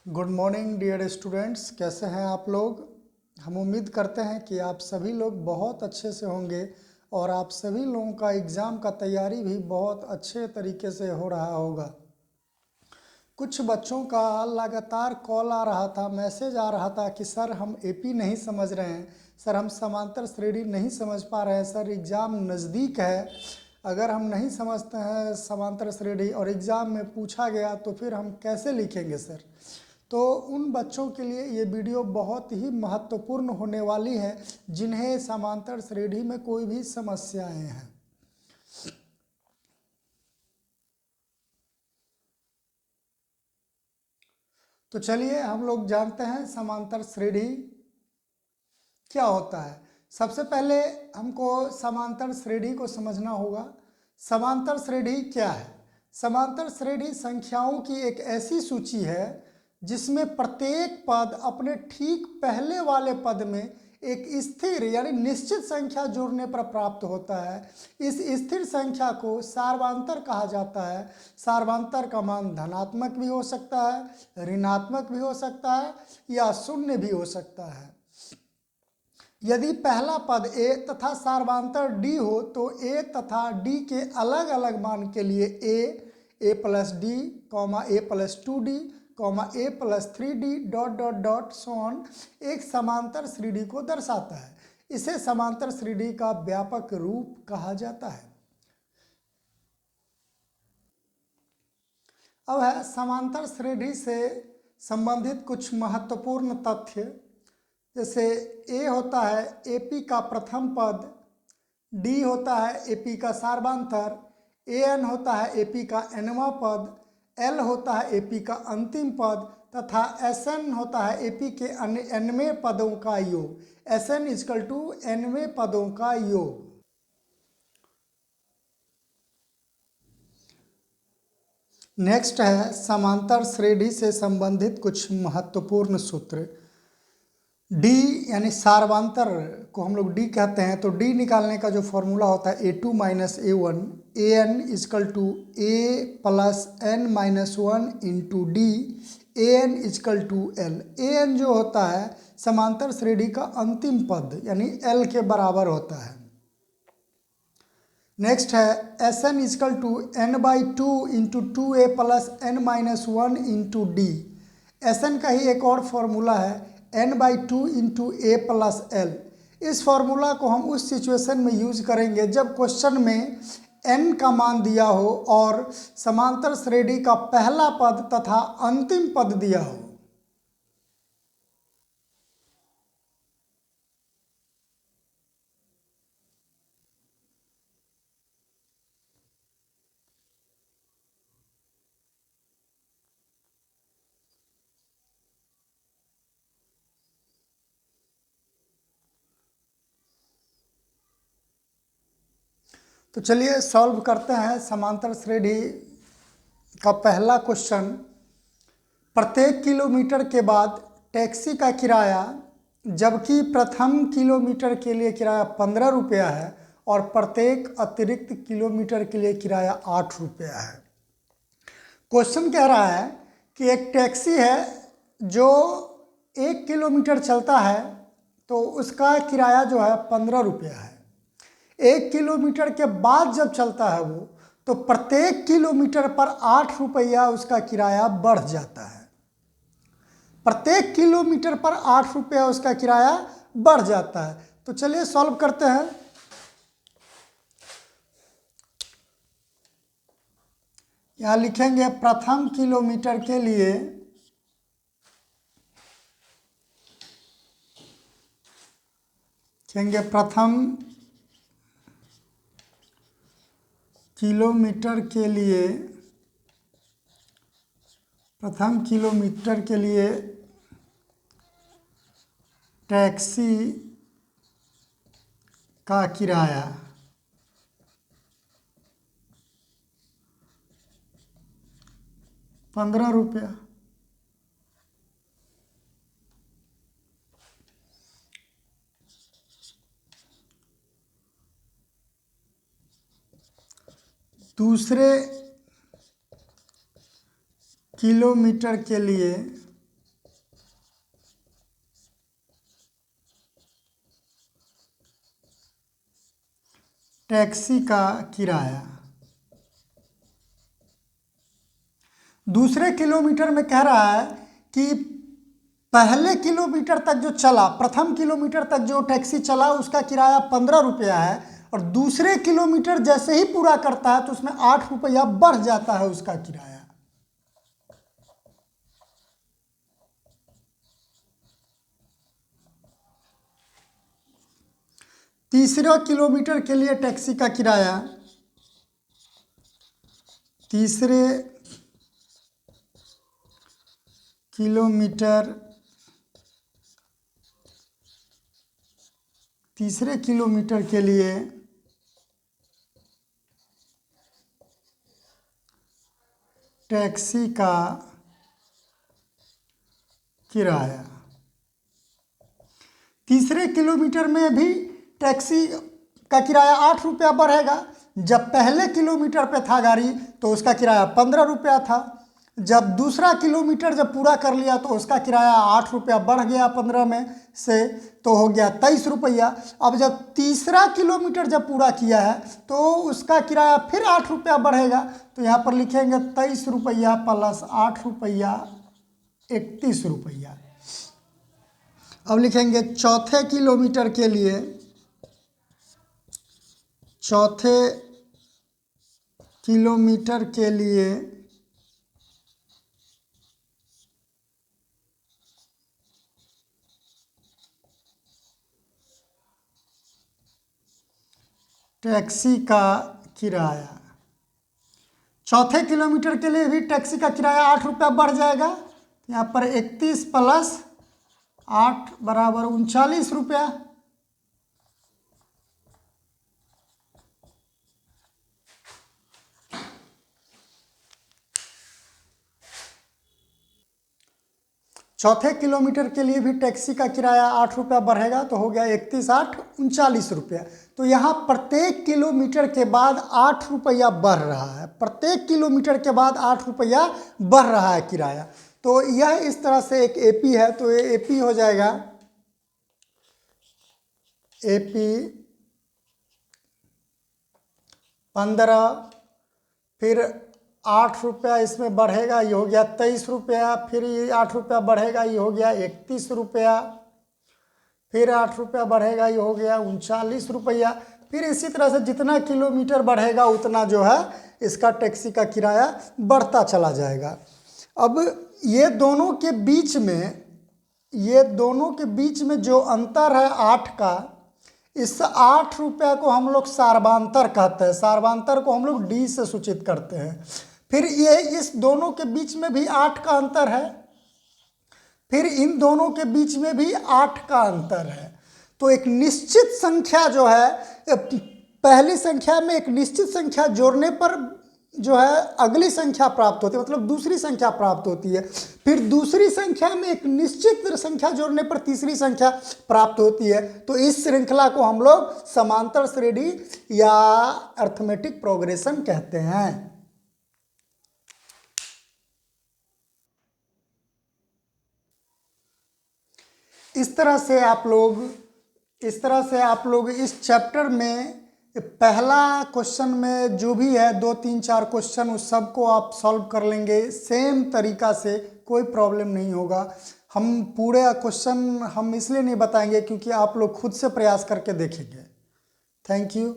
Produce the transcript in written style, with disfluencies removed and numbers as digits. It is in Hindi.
गुड मॉर्निंग डियर स्टूडेंट्स, कैसे हैं आप लोग। हम उम्मीद करते हैं कि आप सभी लोग बहुत अच्छे से होंगे और आप सभी लोगों का एग्ज़ाम का तैयारी भी बहुत अच्छे तरीके से हो रहा होगा। कुछ बच्चों का लगातार कॉल आ रहा था, मैसेज आ रहा था कि सर हम एपी नहीं समझ रहे हैं, सर हम समांतर श्रेणी नहीं समझ पा रहे हैं, सर एग्ज़ाम नज़दीक है, अगर हम नहीं समझते हैं समांतर श्रेणी और एग्ज़ाम में पूछा गया तो फिर हम कैसे लिखेंगे सर। तो उन बच्चों के लिए ये वीडियो बहुत ही महत्वपूर्ण होने वाली है जिन्हें समांतर श्रेणी में कोई भी समस्याएं हैं। तो चलिए हम लोग जानते हैं समांतर श्रेणी क्या होता है। सबसे पहले हमको समांतर श्रेणी को समझना होगा। समांतर श्रेणी क्या है? समांतर श्रेणी संख्याओं की एक ऐसी सूची है जिसमें प्रत्येक पद अपने ठीक पहले वाले पद में एक स्थिर यानी निश्चित संख्या जोड़ने पर प्राप्त होता है। इस स्थिर संख्या को सार्वंतर कहा जाता है। सार्वंतर का मान धनात्मक भी हो सकता है, ऋणात्मक भी हो सकता है या शून्य भी हो सकता है। यदि पहला पद a तथा सार्वंतर d हो तो a तथा d के अलग अलग मान के लिए a plus D, a plus 2d, a plus 3d dot dot dot so on एक समांतर श्रेणी को दर्शाता है। इसे समांतर श्रेणी का व्यापक रूप कहा जाता है। अब है समांतर श्रेणी से संबंधित कुछ महत्वपूर्ण तथ्य। जैसे ए होता है एपी का प्रथम पद, डी होता है एपी का सार्वंतर, एन होता है एपी का एनवां पद, एल होता है एपी का अंतिम पद तथा एसएन होता है एपी के एनवें पदों का योग। एसएन इजकल टू एनवें पदों का योग। नेक्स्ट है समांतर श्रेणी से संबंधित कुछ महत्वपूर्ण सूत्र। डी यानी सार्वंतर को हम लोग डी कहते हैं, तो डी निकालने का जो फॉर्मूला होता है A2 minus A1, a n is equal to a plus n minus 1 into d, a n is equal to l. A n जो होता है समांतर श्रेणी का अंतिम पद यानी एल के बराबर होता है। नेक्स्ट है s n is equal to n by 2 into 2a plus n minus 1 into d. S n का ही एक और फॉर्मूला है n by 2 into a plus l. इस फॉर्मूला को हम उस सिचुएशन में यूज करेंगे जब क्वेश्चन में n का मान दिया हो और समांतर श्रेणी का पहला पद तथा अंतिम पद दिया हो। तो चलिए सॉल्व करते हैं समांतर श्रेणी का पहला क्वेश्चन। प्रत्येक किलोमीटर के बाद टैक्सी का किराया, जबकि प्रथम किलोमीटर के लिए किराया 15 रुपया है और प्रत्येक अतिरिक्त किलोमीटर के लिए किराया 8 रुपया है। क्वेश्चन कह रहा है कि एक टैक्सी है जो 1 किलोमीटर चलता है तो उसका किराया जो है 15 रुपया है। 1 किलोमीटर के बाद जब चलता है वो तो प्रत्येक किलोमीटर पर 8 रुपया उसका किराया बढ़ जाता है। प्रत्येक किलोमीटर पर 8 रुपया उसका किराया बढ़ जाता है। तो चलिए सॉल्व करते हैं। यहां लिखेंगे प्रथम किलोमीटर के लिए प्रथम किलोमीटर के लिए टैक्सी का किराया 15 रुपया। दूसरे किलोमीटर के लिए टैक्सी का किराया। दूसरे किलोमीटर में कह रहा है कि पहले किलोमीटर तक जो चला, प्रथम किलोमीटर तक जो टैक्सी चला उसका किराया 15 रुपया है, और दूसरे किलोमीटर जैसे ही पूरा करता है तो उसमें 8 रुपया बढ़ जाता है उसका किराया। तीसरे किलोमीटर के लिए टैक्सी का किराया, तीसरे किलोमीटर के लिए टैक्सी का किराया। तीसरे किलोमीटर में भी टैक्सी का किराया 8 रुपया बढ़ेगा। जब पहले किलोमीटर पे था गाड़ी तो उसका किराया 15 रुपया था। जब दूसरा किलोमीटर जब पूरा कर लिया तो उसका किराया 8 रुपया बढ़ गया 15 में से, तो हो गया 23 रुपया। अब जब तीसरा किलोमीटर जब पूरा किया है तो उसका किराया फिर 8 रुपया बढ़ेगा। तो यहाँ पर लिखेंगे 23 रुपया प्लस 8 रुपया 31 रुपया। अब लिखेंगे चौथे किलोमीटर के लिए, चौथे किलोमीटर के लिए टैक्सी का किराया। चौथे किलोमीटर के लिए भी टैक्सी का किराया 8 रुपया बढ़ जाएगा। यहाँ पर 31 प्लस 8 बराबर 39 रुपया। चौथे किलोमीटर के लिए भी टैक्सी का किराया 8 रुपया बढ़ेगा, तो हो गया 31 8 39 रुपया। तो यहाँ प्रत्येक किलोमीटर के बाद 8 रुपया बढ़ रहा है, प्रत्येक किलोमीटर के बाद 8 रुपया बढ़ रहा है किराया। तो यह इस तरह से एक एपी है, तो ये एपी हो जाएगा, एपी 15, फिर 8 रुपया इसमें बढ़ेगा, ये हो गया 23 रुपया, फिर ये 8 रुपया बढ़ेगा, ये हो गया 31 रुपया, फिर 8 रुपया बढ़ेगा, ये हो गया 39 रुपया। फिर इसी तरह से जितना किलोमीटर बढ़ेगा उतना जो है इसका टैक्सी का किराया बढ़ता चला जाएगा। अब ये दोनों के बीच में जो अंतर है 8 का, इस 8 रुपया को हम लोग सार्वंतर कहते हैं। सार्वंतर को हम लोग डी से सूचित करते हैं। फिर ये इस दोनों के बीच में भी 8 का अंतर है, फिर इन दोनों के बीच में भी 8 का अंतर है। तो एक निश्चित संख्या जो है, पहली संख्या में एक निश्चित संख्या जोड़ने पर जो है अगली संख्या प्राप्त होती है, मतलब दूसरी संख्या प्राप्त होती है। फिर दूसरी संख्या में एक निश्चित संख्या जोड़ने पर तीसरी संख्या प्राप्त होती है। तो इस श्रृंखला को हम लोग समांतर श्रेणी या अर्थमेटिक प्रोग्रेशन कहते हैं। इस तरह से आप लोग इस चैप्टर में पहला क्वेश्चन में जो भी है 2 3 4 क्वेश्चन, उस सब को आप सॉल्व कर लेंगे सेम तरीका से, कोई प्रॉब्लम नहीं होगा। हम पूरे क्वेश्चन हम इसलिए नहीं बताएंगे क्योंकि आप लोग खुद से प्रयास करके देखेंगे। Thank you.